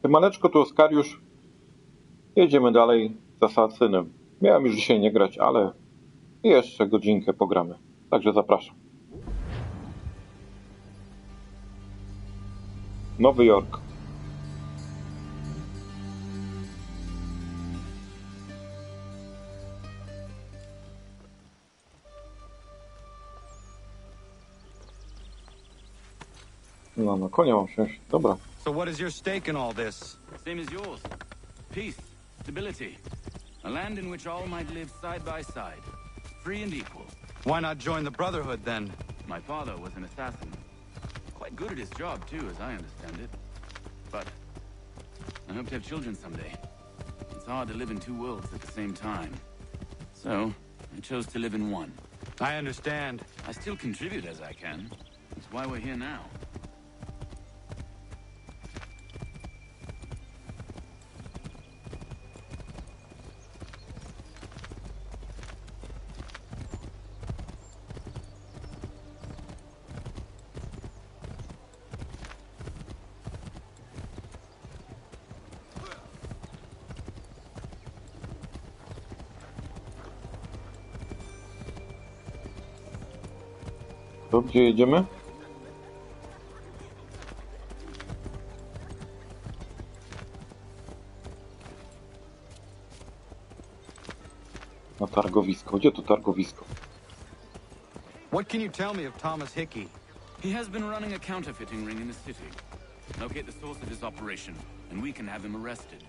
Siemaneczko, tu Oskariusz. Jedziemy dalej z Asasynem. Miałem już dzisiaj nie grać, ale jeszcze godzinkę pogramy. Także zapraszam. Nowy Jork. No, na konia mam wsiąść. Dobra. So what is your stake in all this? Same as yours. Peace, stability. A land in which all might live side by side. Free and equal. Why not join the Brotherhood then? My father was an assassin. Quite good at his job too, as I understand it. But I hope to have children someday. It's hard to live in two worlds at the same time. So I chose to live in one. I understand. I still contribute as I can. That's why we're here now. To gdzie jedziemy? Na targowisko. Gdzie to targowisko? What can you tell me of Thomas Hickey? He has been running a counterfeiting ring in the city. Locate the source of his operation, and we can have him arrested.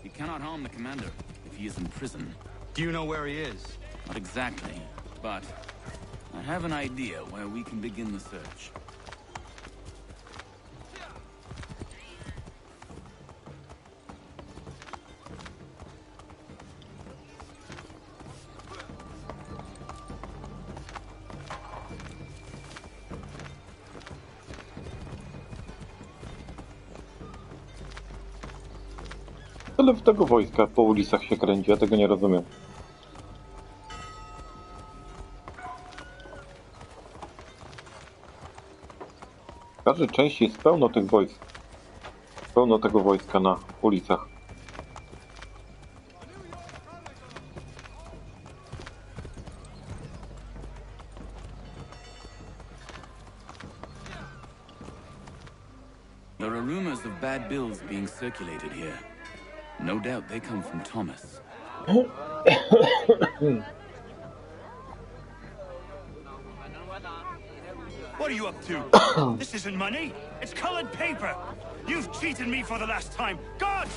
He cannot harm the commander if he is in prison. Do you know where he is? Not exactly, but I have an idea where we can begin the search. Ale w tego wojska po ulicach się kręci, ja tego nie rozumiem. W każdej części jest pełno tych wojsk. Pełno tego wojska na ulicach. There are rumors of bad bills being circulated here. No doubt they come from Thomas. What are you up to? This isn't money. It's colored paper. You've cheated me for the last time. God!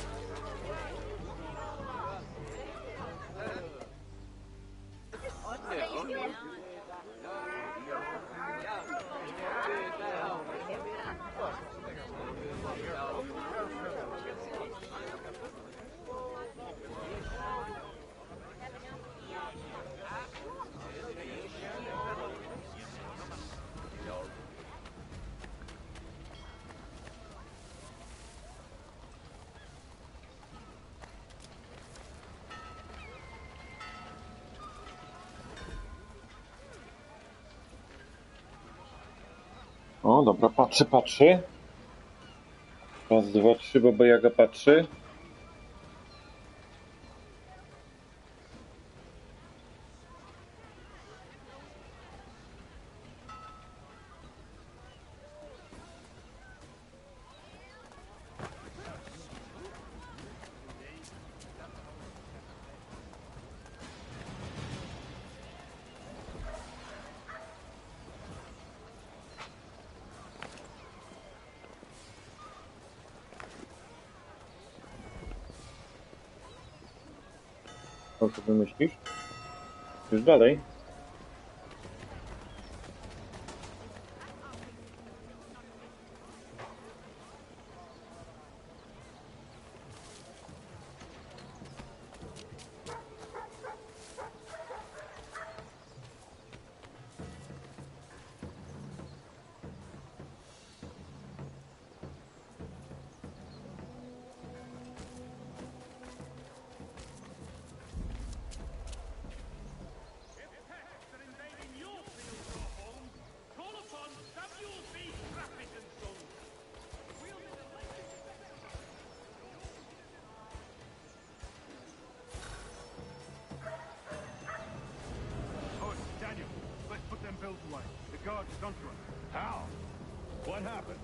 O, dobra, patrzy. Raz, dwa, trzy, Baba Jaga patrzy. Co sobie myślisz? Już dalej? onto us. How? What happened?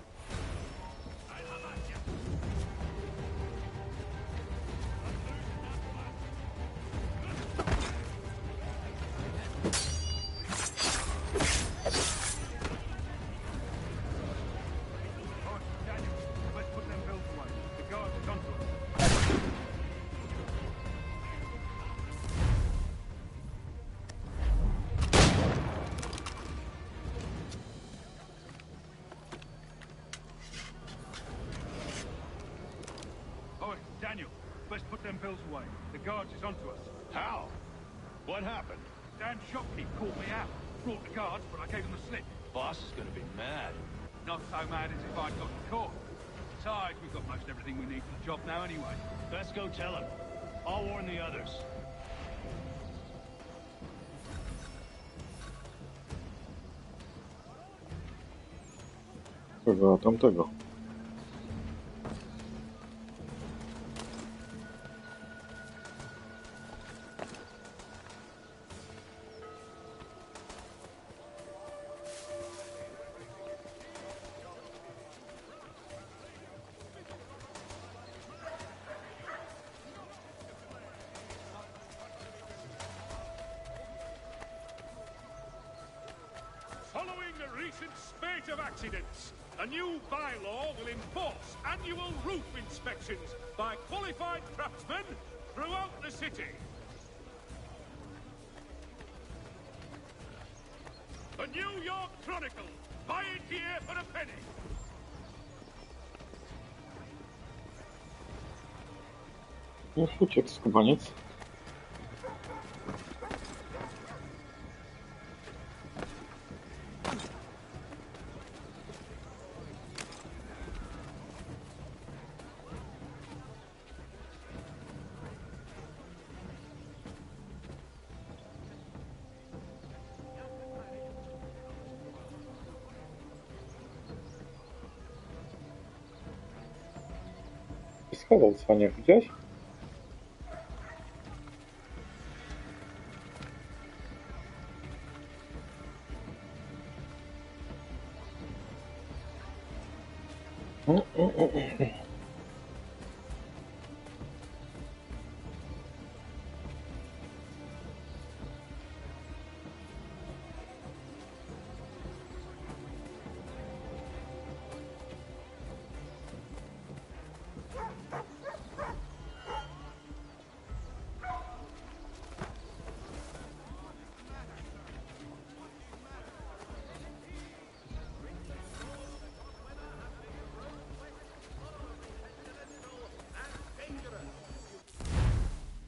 Daniel, let's put them bills away. The guards is onto us. How? What happened? Dan Shopkeep called me out. Brought the guards, but I gave them the slip. Boss is gonna be mad. Not so mad as if I'd gotten caught. Besides, we've got most everything we need for the job now anyway. Let's go tell him. I'll warn the others. Chyba tamtego. Following a recent spate of accidents, a new bylaw will enforce annual roof inspections by qualified craftsmen throughout the city. The New York Chronicle. Buy it here for a penny. Już uciekł skubaniec. Schował cwaniak, widziałeś?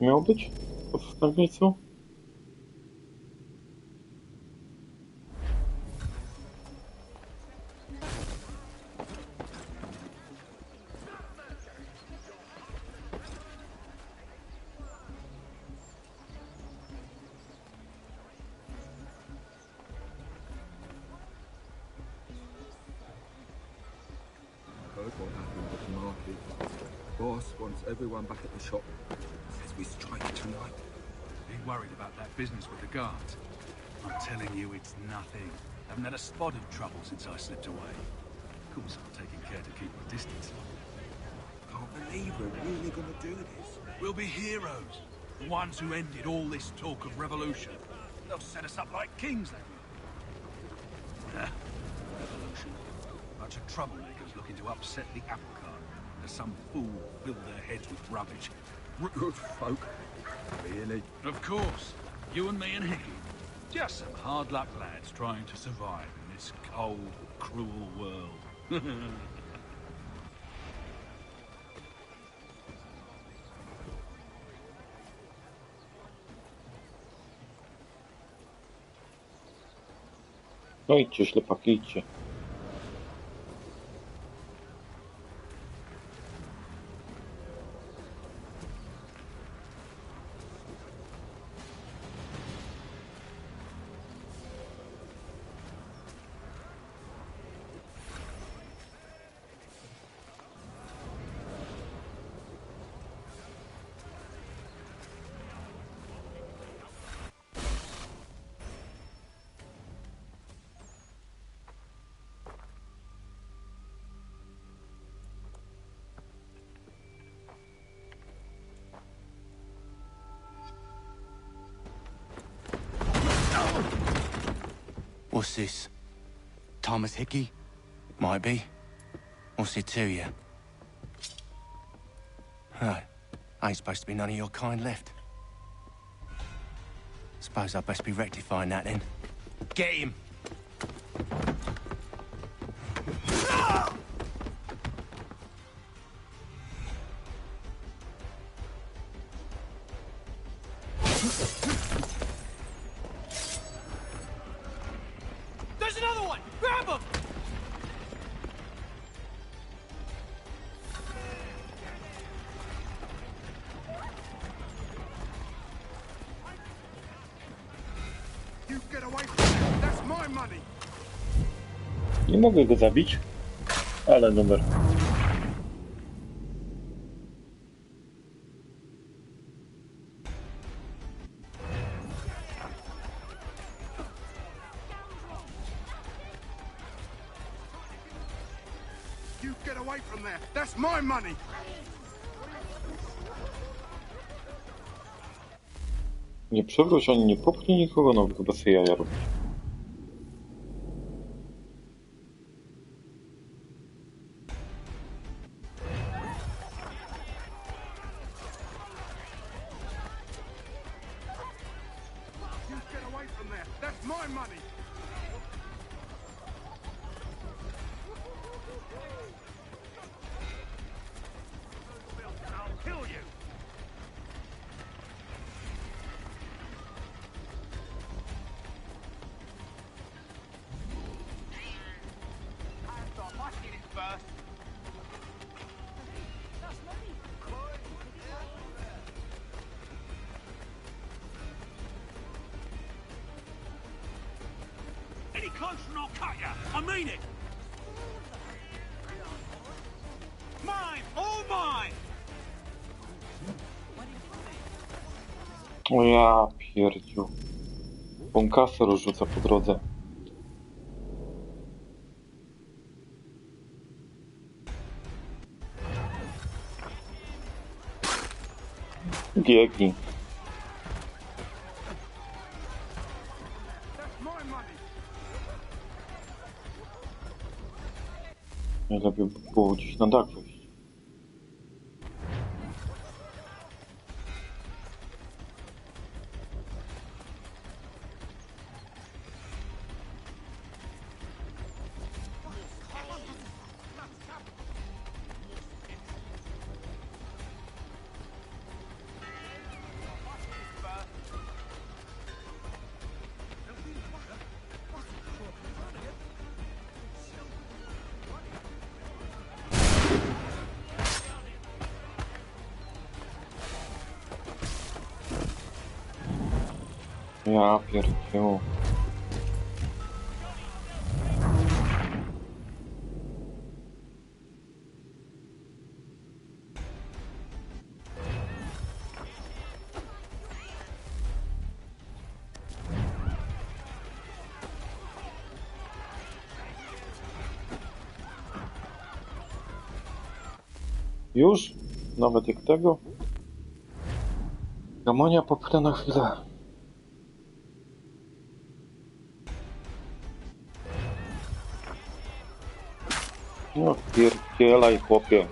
Miał być w skarbnicu? Heard what happened at the market. Boss wants everyone back at the shop. Says we strike tonight. Be worried about that business with the guards. I'm telling you, it's nothing. Haven't had a spot of trouble since I slipped away. Of course, I'm taking care to keep my distance. Can't believe we're really gonna do this. We'll be heroes. The ones who ended all this talk of revolution. They'll set us up like kings, they will. Revolution. Bunch of troublemakers looking to upset the apple cart. As some fool filled their heads with rubbish. Good folk. Really? Of course. You and me and Hickey. Just some hard luck lads trying to survive in this cold, cruel world. No idźcie, ślepaki, idźcie. What's this? Thomas Hickey? Might be. What's it to you? Right. Ain't supposed to be none of your kind left. Suppose I best be rectifying that then. Get him! There's another one! Grab him! You get away from me! That's my money! Nie mogę go zabić, ale numer. You get away from there! That's my money! Nie przewróć ani nie popchnij nikogo, no chyba sobie jaja robić. You get away from there! That's my money! I'll kill you! Any closer and I'll cut ya! I mean it! Mine! All mine! O ja pierdziu. On kasę rozrzuca po drodze. Biegnij. That's my money! Najlepiej by było gdzieś na dach wejść. Ja pierdziu. Już? Nawet jak tego? Gamonia popchnę na chwilę. No pierdzielaj, chłopie.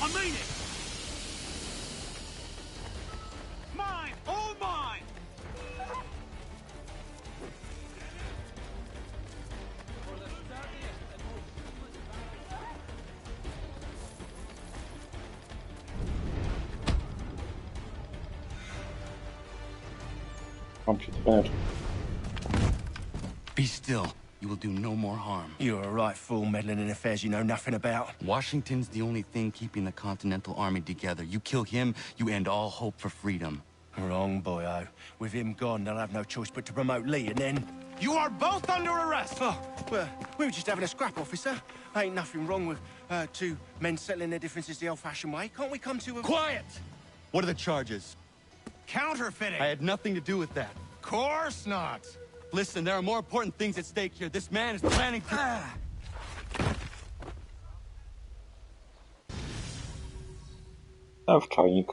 I mean it! Mine! All mine! Mam się tłumaczyć. Be still. you will do no more harm. You're a right fool meddling in affairs you know nothing about. Washington's the only thing keeping the Continental Army together. You kill him, you end all hope for freedom. Wrong, boyo. With him gone, they'll have no choice but to promote Lee, and then... You are both under arrest! Oh, well, we were just having a scrap, officer. Ain't nothing wrong with two men settling their differences the old-fashioned way. Can't we come to a... Quiet! What are the charges? Counterfeiting. I had nothing to do with that. Course not. Listen, there are more important things at stake here. This man is planning to... W czajnik.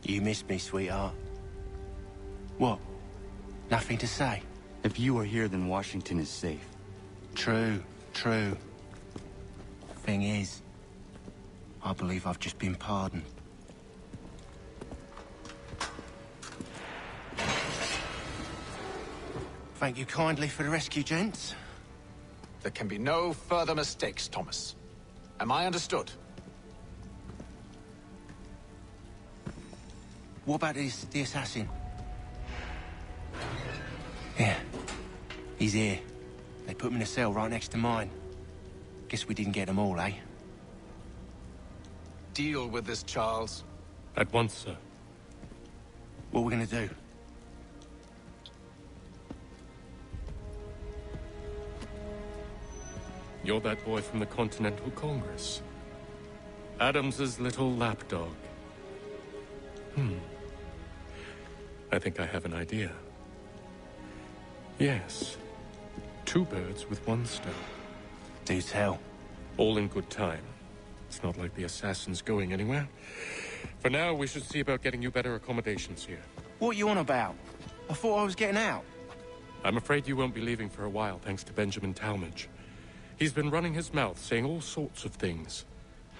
You missed me, sweetheart. What? Nothing to say? If you are here, then Washington is safe. True, true. Thing is, I believe I've just been pardoned. Thank you kindly for the rescue, gents. There can be no further mistakes, Thomas. Am I understood? What about the assassin? Yeah, he's here. They put him in a cell right next to mine. Guess we didn't get them all, eh? Deal with this, Charles. At once, sir. What are we gonna do? You're that boy from the Continental Congress. Adams's little lapdog. I think I have an idea. Yes. 2 birds with 1 stone. Do tell. All in good time. It's not like the assassin's going anywhere. For now, we should see about getting you better accommodations here. What are you on about? I thought I was getting out. I'm afraid you won't be leaving for a while, thanks to Benjamin Talmadge. He's been running his mouth, saying all sorts of things.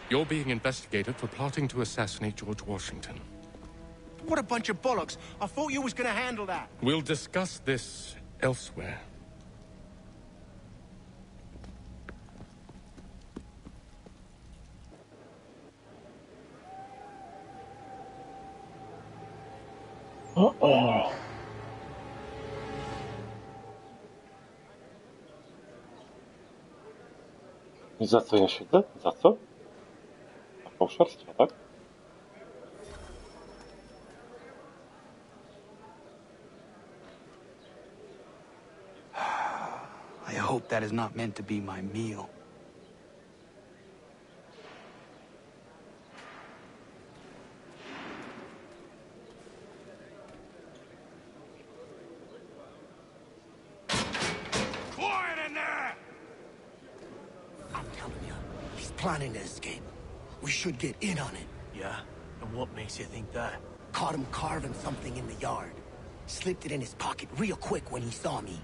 You're being investigated for plotting to assassinate George Washington. What a bunch of bollocks. I thought you was gonna handle that. We'll discuss this elsewhere. I za co ja siedzę? Za co? Za fałszerstwo, tak? I hope that is not meant to be my meal. Quiet in there! I'm telling you, he's planning to escape. We should get in on it. Yeah? And what makes you think that? Caught him carving something in the yard. Slipped it in his pocket real quick when he saw me.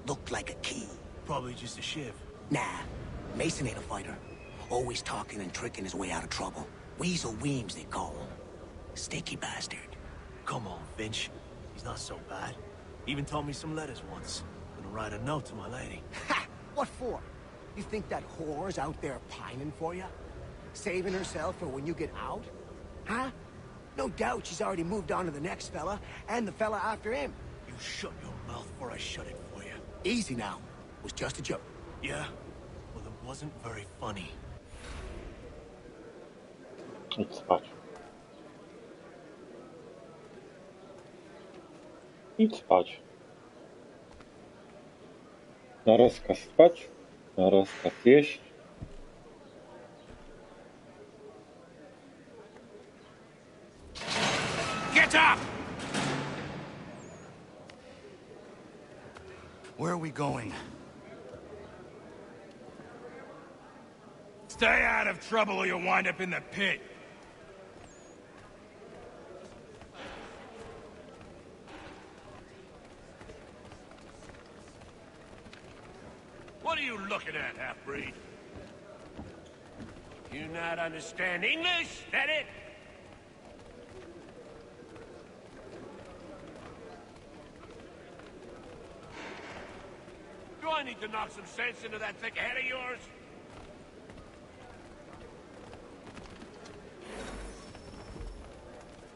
Looked like a key. Probably just a shiv. Nah, Mason ain't a fighter. Always talking and tricking his way out of trouble. Weasel Weems, they call him. Sneaky bastard. Come on, Finch. He's not so bad. Even told me some letters once. Gonna write a note to my lady. Ha! What for? You think that whore's out there pining for you? Saving herself for when you get out? Huh? No doubt she's already moved on to the next fella, and the fella after him. You shut your mouth before I shut it for you. Easy now. It was just a joke. Yeah? Well, it wasn't very funny. Idź spać. Idź spać. Na rozkaz spać, na rozkaz jeść. Get up! Where are we going? Stay out of trouble or you'll wind up in the pit. What are you looking at, half-breed? You not understand English, that it? I need to knock some sense into that thick head of yours.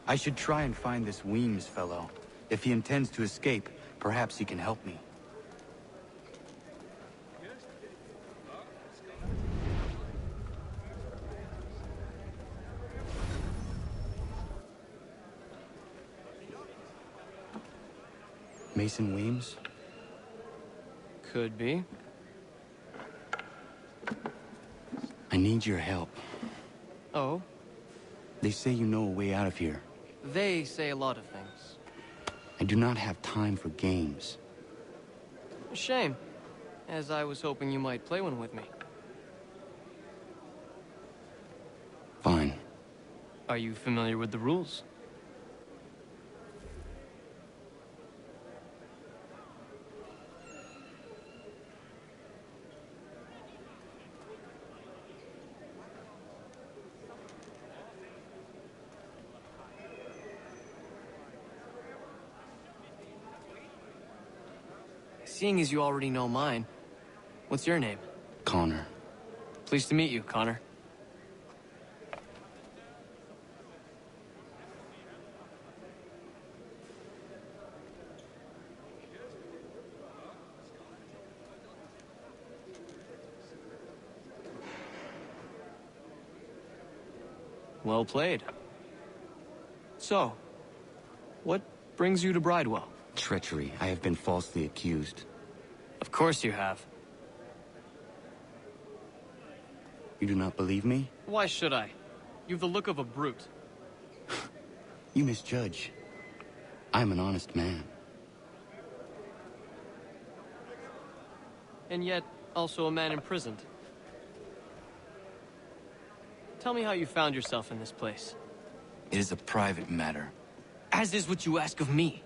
I should try and find this Weems fellow. If he intends to escape, perhaps he can help me. Mason Weems? Could be. I need your help. Oh? They say you know a way out of here. They say a lot of things. I do not have time for games. Shame, as I was hoping you might play one with me. Fine. Are you familiar with the rules? Seeing as you already know mine, what's your name? Connor. Pleased to meet you, Connor. Well played. So, what brings you to Bridewell? Treachery. I have been falsely accused. Of course you have. You do not believe me? Why should I? You've the look of a brute. You misjudge. I'm an honest man. And yet, also a man imprisoned. Tell me how you found yourself in this place. It is a private matter. As is what you ask of me.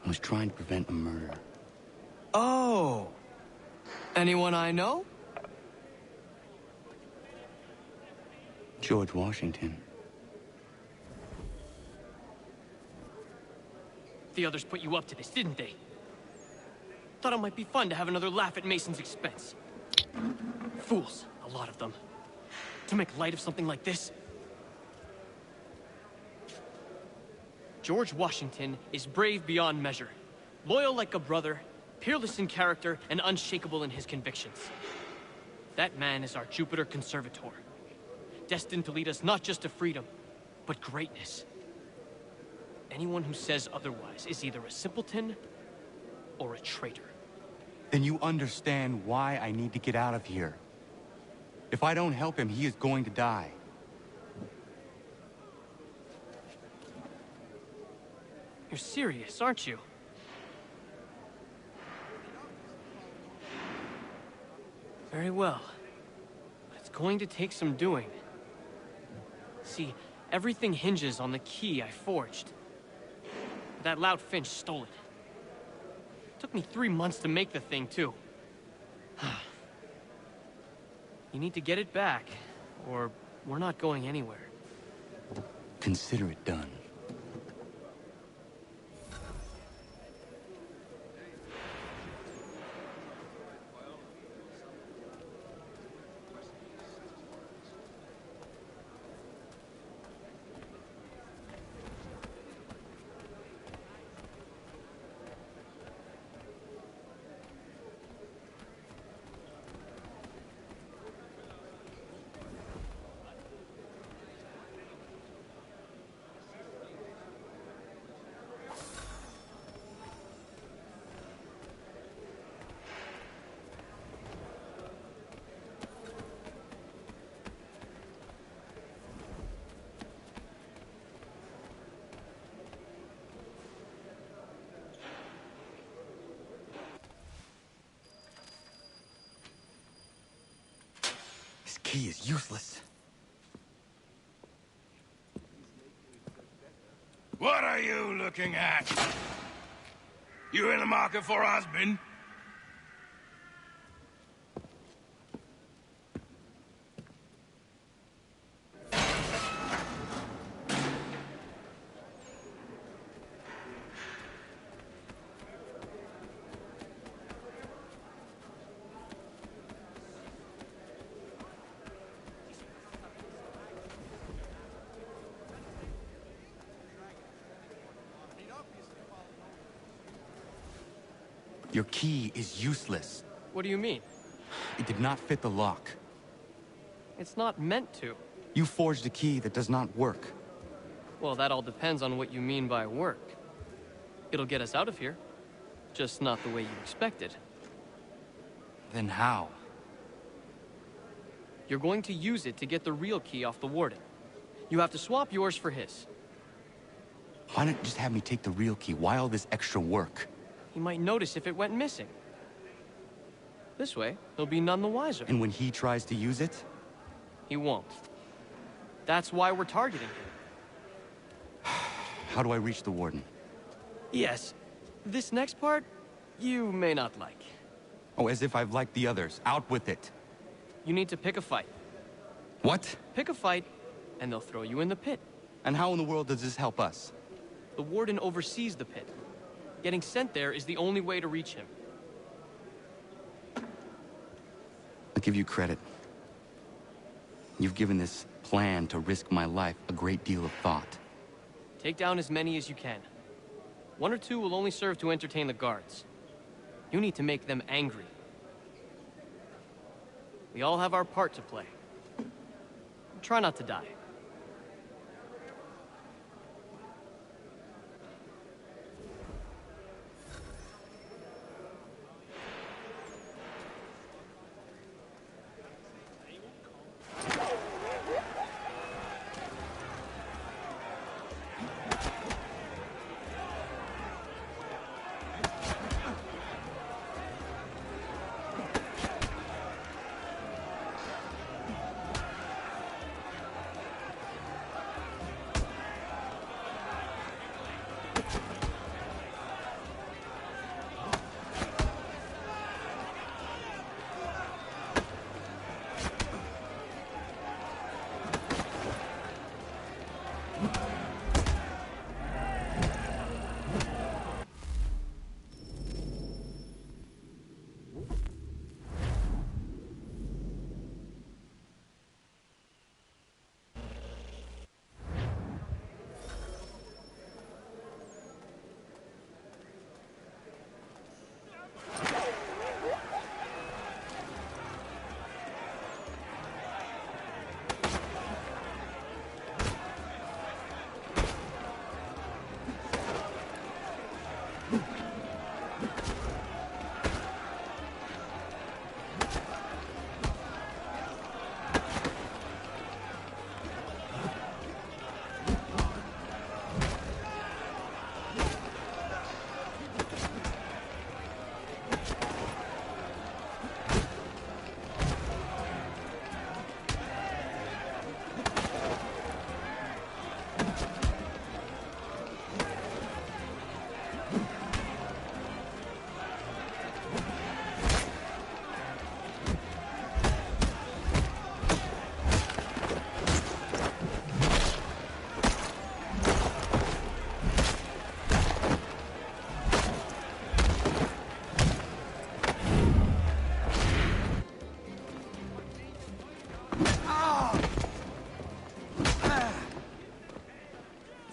I was trying to prevent a murder. Oh! Anyone I know? George Washington. The others put you up to this, didn't they? Thought it might be fun to have another laugh at Mason's expense. Fools, a lot of them. To make light of something like this. George Washington is brave beyond measure, loyal like a brother, peerless in character, and unshakable in his convictions. That man is our Jupiter Conservator, destined to lead us not just to freedom, but greatness. Anyone who says otherwise is either a simpleton or a traitor. Then you understand why I need to get out of here. If I don't help him, he is going to die. You're serious, aren't you? Very well. But it's going to take some doing. See, everything hinges on the key I forged. That loud Finch stole it. Took me 3 months to make the thing, too. You need to get it back, or we're not going anywhere. Consider it done. He is useless. What are you looking at? You in the market for a husband? Your key is useless. What do you mean? It did not fit the lock. It's not meant to. You forged a key that does not work. Well, that all depends on what you mean by work. It'll get us out of here. Just not the way you expected. Then how? You're going to use it to get the real key off the warden. You have to swap yours for his. Why not just have me take the real key? Why all this extra work? He might notice if it went missing. This way, he'll be none the wiser. And when he tries to use it? He won't. That's why we're targeting him. How do I reach the warden? Yes. This next part, you may not like. Oh, as if I've liked the others. Out with it. You need to pick a fight. What? Pick a fight, and they'll throw you in the pit. And how in the world does this help us? The warden oversees the pit. Getting sent there is the only way to reach him. I'll give you credit. You've given this plan to risk my life a great deal of thought. Take down as many as you can. 1 or 2 will only serve to entertain the guards. You need to make them angry. We all have our part to play. Try not to die.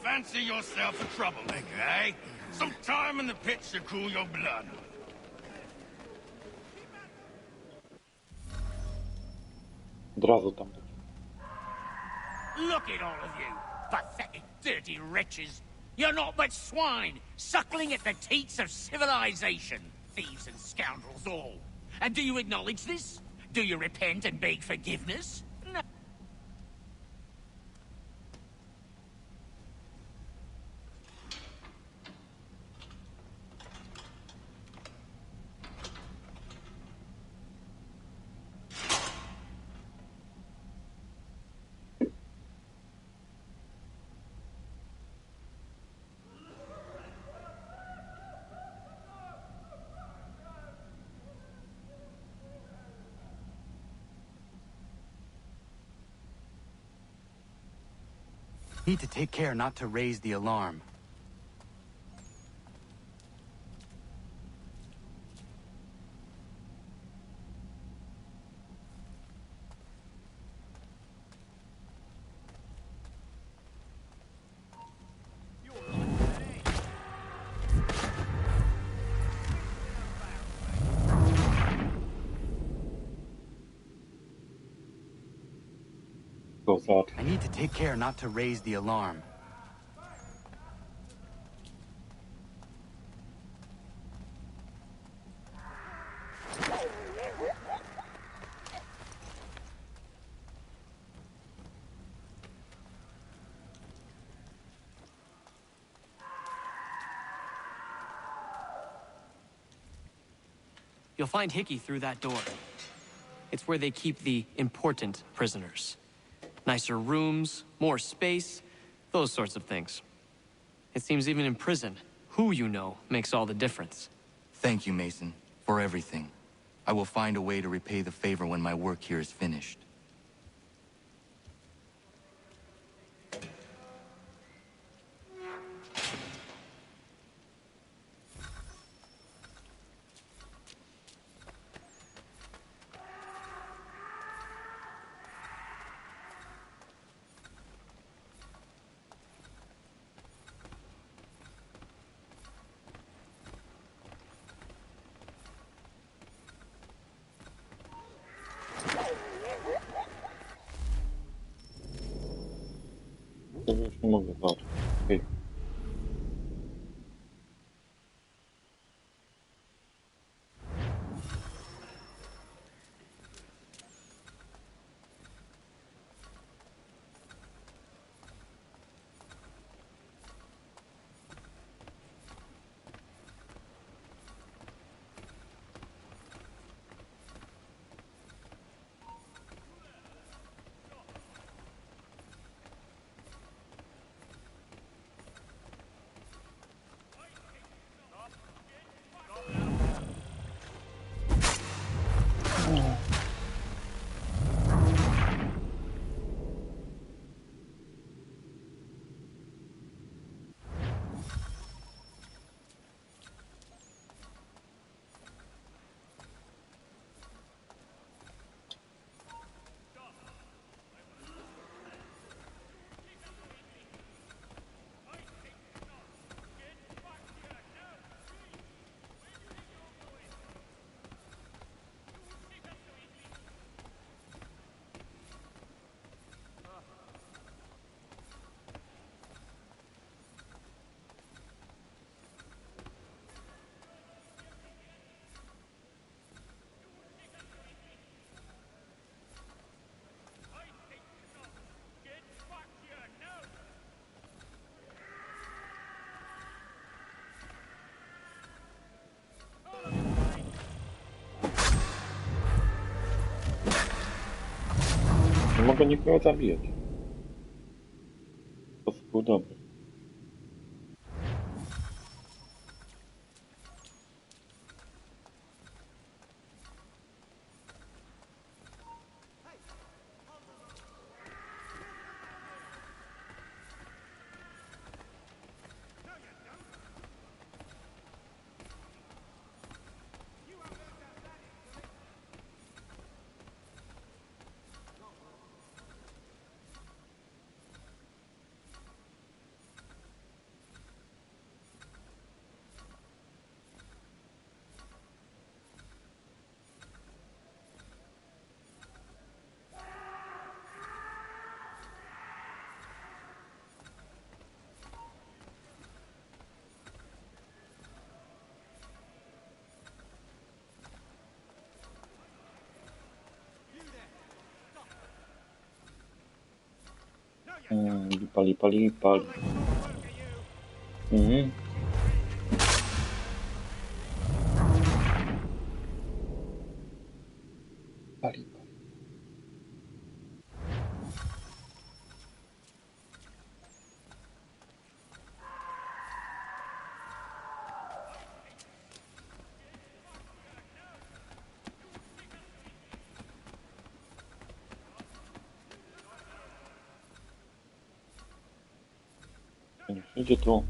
Fancy yourself a troublemaker, eh? Some time in the pits to cool your blood. Od razu tam. Look at all of you, pathetic, dirty wretches. You're not but swine, suckling at the teats of civilization. Thieves and scoundrels all. And do you acknowledge this? Do you repent and beg forgiveness? No. Need to take care not to raise the alarm. załatwić. I need to take care not to raise the alarm. You'll find Hickey through that door. It's where they keep the important prisoners. Nicer rooms, more space, those sorts of things. It seems even in prison, who you know makes all the difference. Thank you, Mason, for everything. I will find a way to repay the favor when my work here is finished. To już nie mogę załatwić. Okej. Nie mogę nikogo zabijać. To był dobry. Pali. Mhm. Pali. Idzie tu.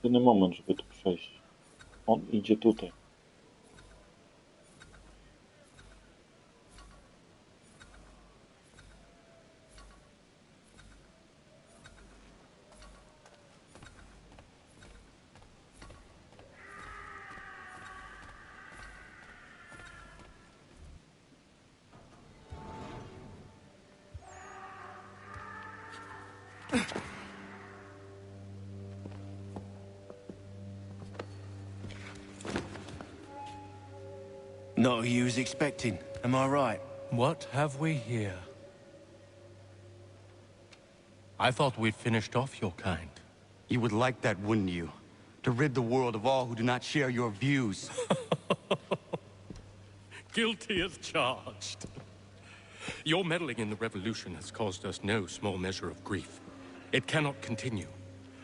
jedyny moment, żeby tu przejść. On idzie tutaj. Not who you was expecting, am I right? What have we here? I thought we'd finished off your kind. You would like that, wouldn't you? To rid the world of all who do not share your views. Guilty as charged. Your meddling in the revolution has caused us no small measure of grief. It cannot continue.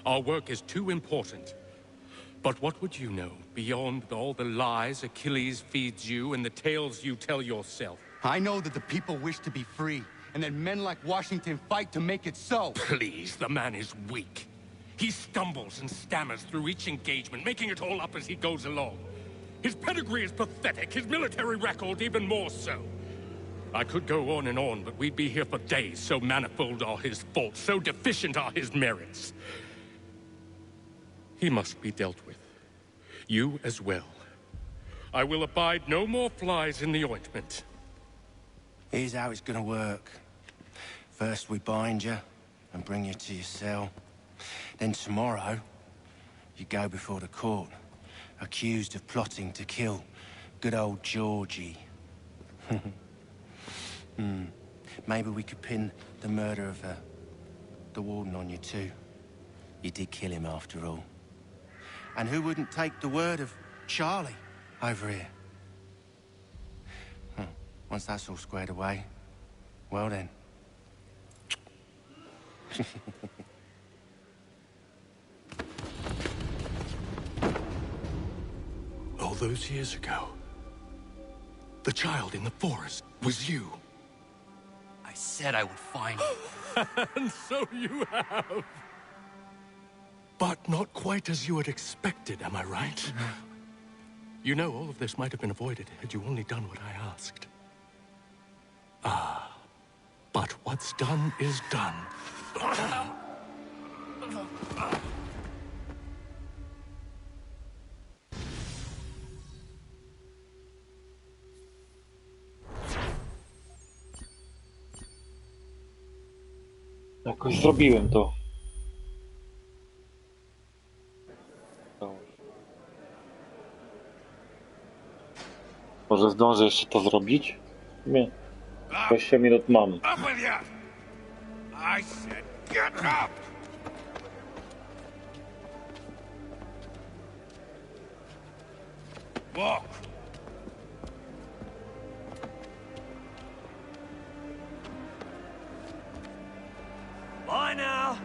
Our work is too important. But what would you know beyond all the lies Achilles feeds you and the tales you tell yourself? I know that the people wish to be free, and that men like Washington fight to make it so. Please, the man is weak. He stumbles and stammers through each engagement, making it all up as he goes along. His pedigree is pathetic, his military record even more so. I could go on, but we'd be here for days, so manifold are his faults, so deficient are his merits. He must be dealt with. You as well. I will abide no more flies in the ointment. Here's how it's gonna work. First we bind you and bring you to your cell. Then tomorrow, you go before the court, accused of plotting to kill good old Georgie. Maybe we could pin the murder of the warden on you too. You did kill him after all. And who wouldn't take the word of Charlie over here? Once that's all squared away, well then. All those years ago, the child in the forest was you. I said I would find you. And so you have. But not quite as you had expected, am I right? You know, all of this might have been avoided had you only done what I asked. But what's done is done. Jakoś zrobiłem to. Może zdążę jeszcze to zrobić? Nie. 20 minut mam. Up with you! I said get up! Walk! Bye now.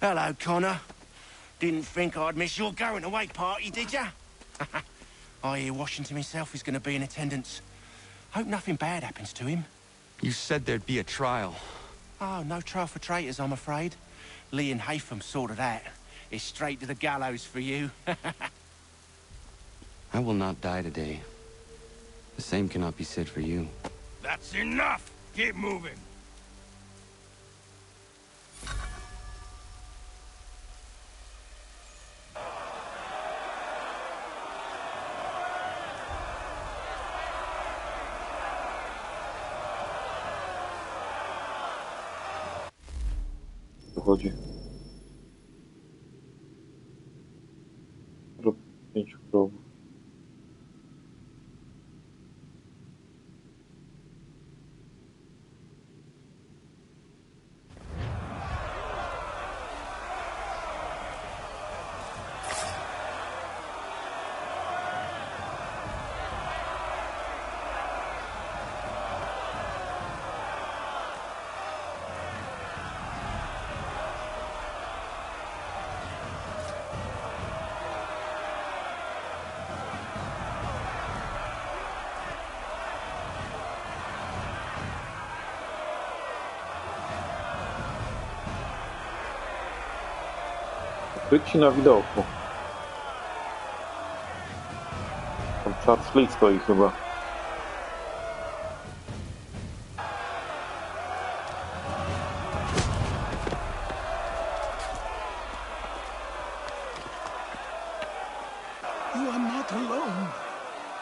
Hello, Connor. Didn't think I'd miss your going away party, did ya? I hear Washington himself is going to be in attendance. Hope nothing bad happens to him. You said there'd be a trial. Oh, no trial for traitors, I'm afraid. Lee and Haytham sorted that. It's straight to the gallows for you. I will not die today. The same cannot be said for you. That's enough! Keep moving! Chodzi. Rób 5 krogów. Być na widoku. Tam czat Lee stoi chyba. You are not alone,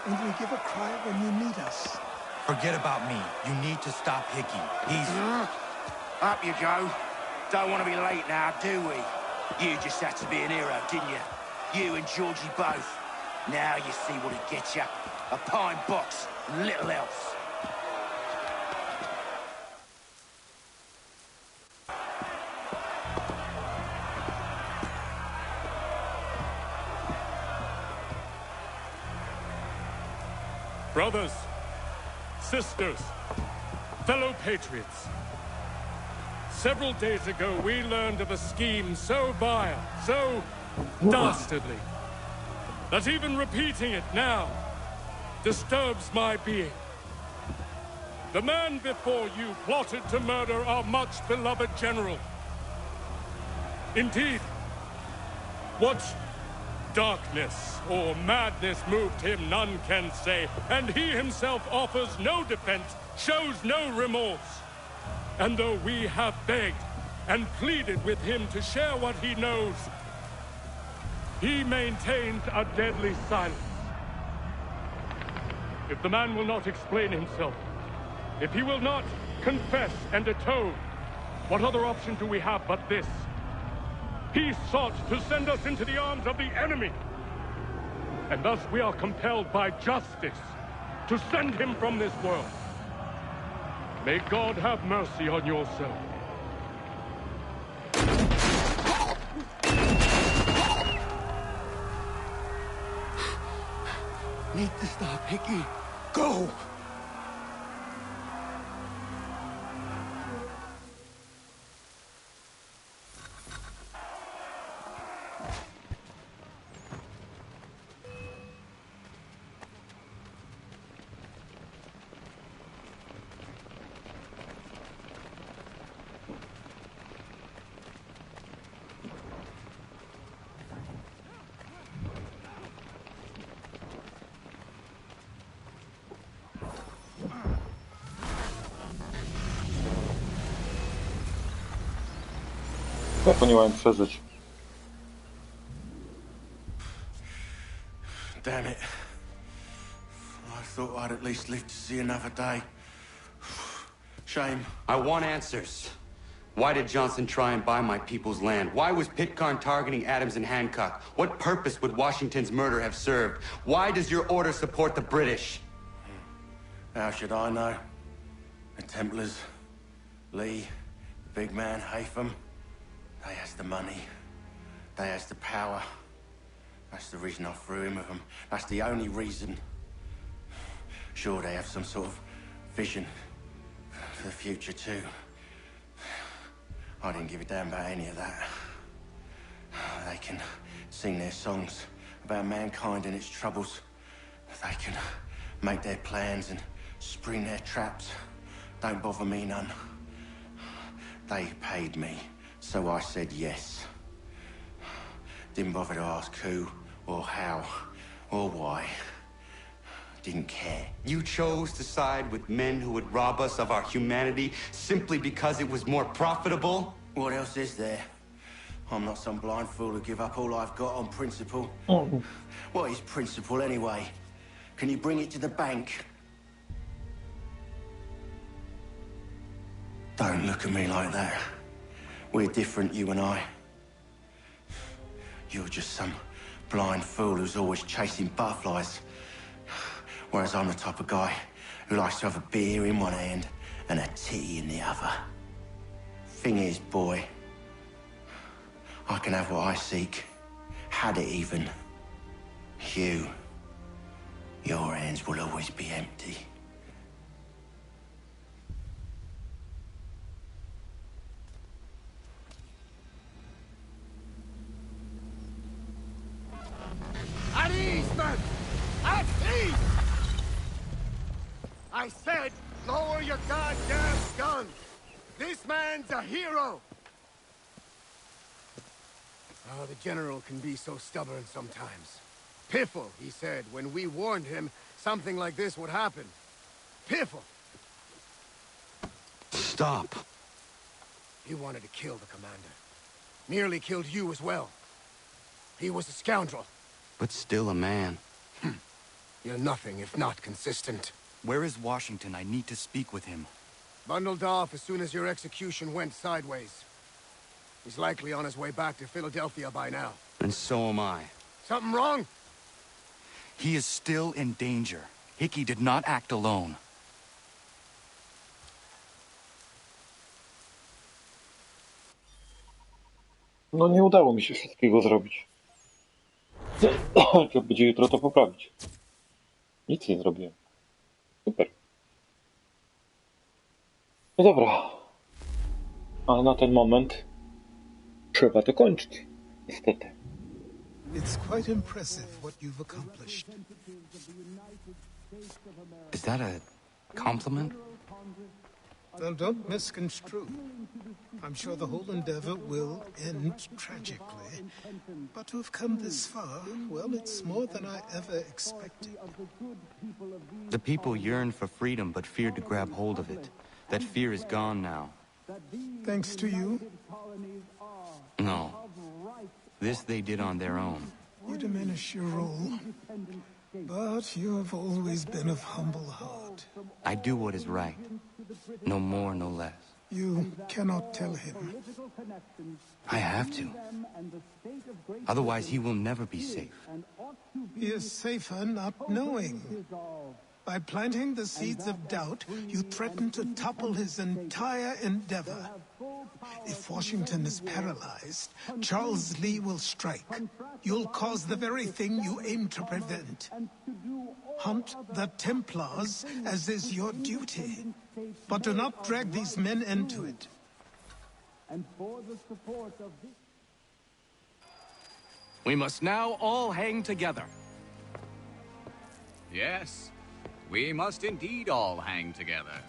and we give a cry when you need us. Forget about me. You need to stop Hickey. He's... Up you go. Don't want to be late now, do we? You just had to be an hero, didn't you? You and Georgie both. Now you see what it gets you. A pine box and little else. Brothers, sisters, fellow patriots. Several days ago, we learned of a scheme so vile, so dastardly, that even repeating it now disturbs my being. The man before you plotted to murder our much-beloved general. Indeed, what darkness or madness moved him, none can say, and he himself offers no defense, shows no remorse. And though we have begged and pleaded with him to share what he knows, he maintains a deadly silence. If the man will not explain himself, if he will not confess and atone, what other option do we have but this? He sought to send us into the arms of the enemy. And thus we are compelled by justice to send him from this world. May God have mercy on your soul. Need to stop, Hickey. Go! Ja to nie miałem przeżyć. Damn it. I thought I'd at least live to see another day. Shame. I want answers. Why did Johnson try and buy my people's land? Why was Pitcairn targeting Adams and Hancock? What purpose would Washington's murder have served? Why does your order support the British? How should I know? The Templars, Lee, the big man, Haytham. They has the money. They has the power. That's the reason I threw in with them. That's the only reason. Sure, they have some sort of vision for the future, too. I didn't give a damn about any of that. They can sing their songs about mankind and its troubles. They can make their plans and spring their traps. Don't bother me none. They paid me. So I said yes. Didn't bother to ask who or how. or why. Didn't care. You chose to side with men who would rob us of our humanity simply because it was more profitable? What else is there? I'm not some blind fool to give up all I've got on principle. What is principle anyway? Can you bring it to the bank? Don't look at me like that. We're different, you and I. You're just some blind fool who's always chasing butterflies. Whereas I'm the type of guy who likes to have a beer in one hand and a titty in the other. Thing is, boy, I can have what I seek. Had it even. Your hands will always be empty. At ease, men! At ease! I said, lower your goddamn guns! This man's a hero! Oh, the General can be so stubborn sometimes. Piffle, he said, when we warned him something like this would happen. Piffle! Stop. He wanted to kill the commander. Nearly killed you as well. He was a scoundrel. But still a man. You're nothing if not consistent. Where is Washington? I need to speak with him. Bundled off as soon as your execution went sideways. He's likely on his way back to Philadelphia by now. And so am I. Something wrong? He is still in danger. Hickey did not act alone. No nie udało mi się wszystkiego zrobić. Trzeba będzie jutro to poprawić. Nic nie zrobiłem. Super. No dobra. Ale na ten moment trzeba to kończyć. Niestety. It's quite impressive what you've accomplished. Is that a compliment? Now, don't misconstrue. I'm sure the whole endeavor will end tragically. But to have come this far, well, it's more than I ever expected. The people yearned for freedom but feared to grab hold of it. That fear is gone now. Thanks to you? No. This they did on their own. You diminish your role. But you have always been of humble heart. I do what is right. No more, no less. You cannot tell him. I have to. Otherwise, he will never be safe. He is safer not knowing. By planting the seeds of doubt, you threaten to topple his entire endeavor. If Washington is paralyzed, Charles Lee will strike. You'll cause the very thing you aim to prevent. Hunt the Templars, as is your duty. But do not drag these men into it. We must now all hang together. Yes, we must indeed all hang together.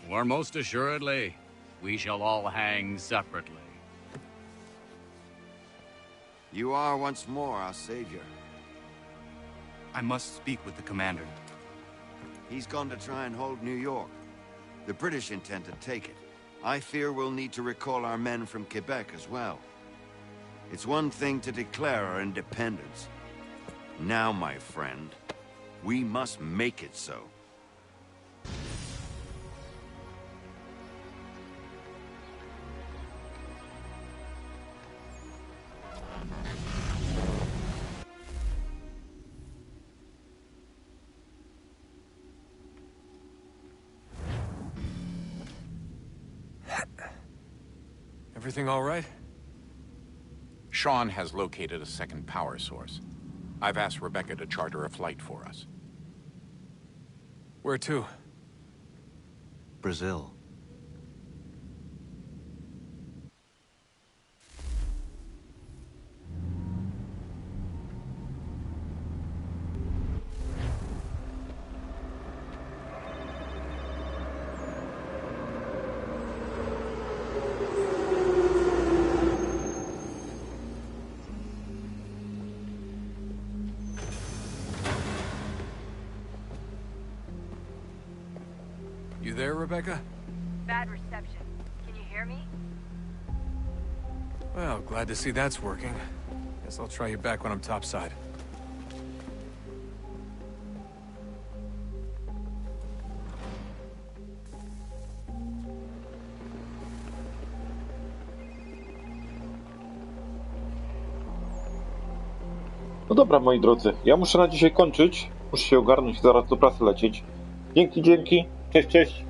Or most assuredly, we shall all hang separately. You are once more our savior. I must speak with the commander. He's gone to try and hold New York. The British intend to take it. I fear we'll need to recall our men from Quebec as well. It's one thing to declare our independence. Now, my friend, we must make it so. Everything all right? Sean has located a second power source. I've asked Rebecca to charter a flight for us. Where to? Brazil. Rebecca? Bad reception. Can you hear me? Well, glad to see that's working. Guess I'll try you back when I'm topside. No dobra, moi drodzy, ja muszę na dzisiaj kończyć. Muszę się ogarnąć i zaraz do pracy lecieć. Dzięki. Cześć.